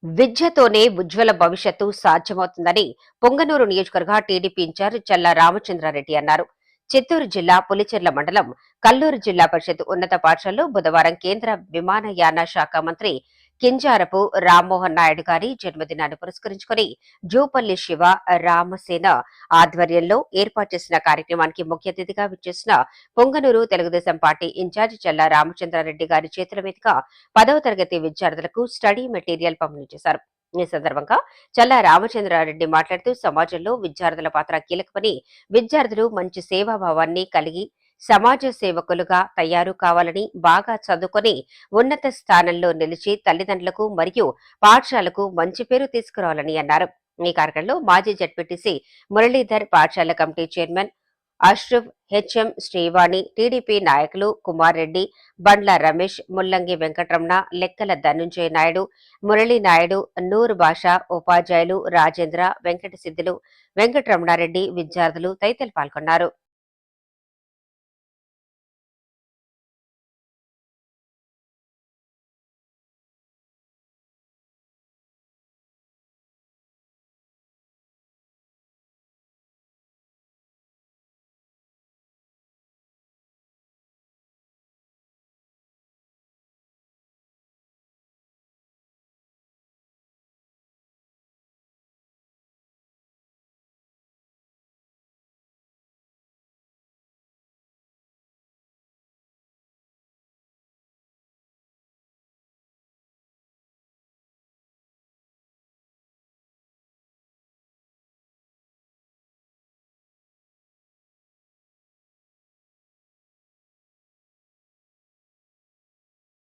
విద్యతోనే ఉజ్వల భవిష్యత్తు సాధ్యమవుతుందని పొంగనూరు నియోజకవర్గ టీడీపీ ఇన్ఛార్జ్ చల్లా రామచంద్రారెడ్డి అన్నారు. చిత్తూరు జిల్లా పులిచెర్ల మండలం కల్లూరు జిల్లా పరిషత్ ఉన్నత పాఠశాలలో బుధవారం కేంద్ర విమానయాన శాఖ మంత్రి కింజారపు రామ్మోహన్ నాయుడు గారి జన్మదినాన్ని పురస్కరించుకుని జూపల్లి శివ రామసేన ఆధ్వర్యంలో ఏర్పాటు చేసిన కార్యక్రమానికి ముఖ్య అతిథిగా విచ్చేసిన పొంగనూరు తెలుగుదేశం పార్టీ ఇన్ఛార్జ్ చల్లా రామచంద్రారెడ్డి గారి చేతుల మీదుగా 10వ తరగతి విద్యార్థులకు స్టడీ మెటీరియల్ పంపిణీ చేశారు. ఈ సందర్భంగా చల్లా రామచంద్రారెడ్డి మాట్లాడుతూ సమాజంలో విద్యార్థుల పాత్ర కీలకమని, విద్యార్థులు మంచి సేవాభావాన్ని కలిగి సమాజ సేవకులుగా తయారు కావాలని, బాగా చదువుకొని ఉన్నత స్థానంలో నిలిచి తల్లిదండ్రులకు మరియు పాఠశాలకు మంచి పేరు తీసుకురావాలని అన్నారు. ఈ కార్యక్రమంలో మాజీ జడ్పీటీసీ మురళీధర్, పాఠశాల committee chairman Ashraf, HM Srivani, TDP నాయకులు కుమార్ రెడ్డి, బండ్ల రమేష్, ముల్లంగి వెంకటరమణ, లెక్కల ధనుంజయ నాయుడు, మురళీ నాయుడు, నూర్ బాషా, ఉపాధ్యాయులు రాజేంద్ర, వెంకట సిద్ధులు, వెంకటరమణారెడ్డి, విద్యార్థులు తదితరులు పాల్గొన్నారు.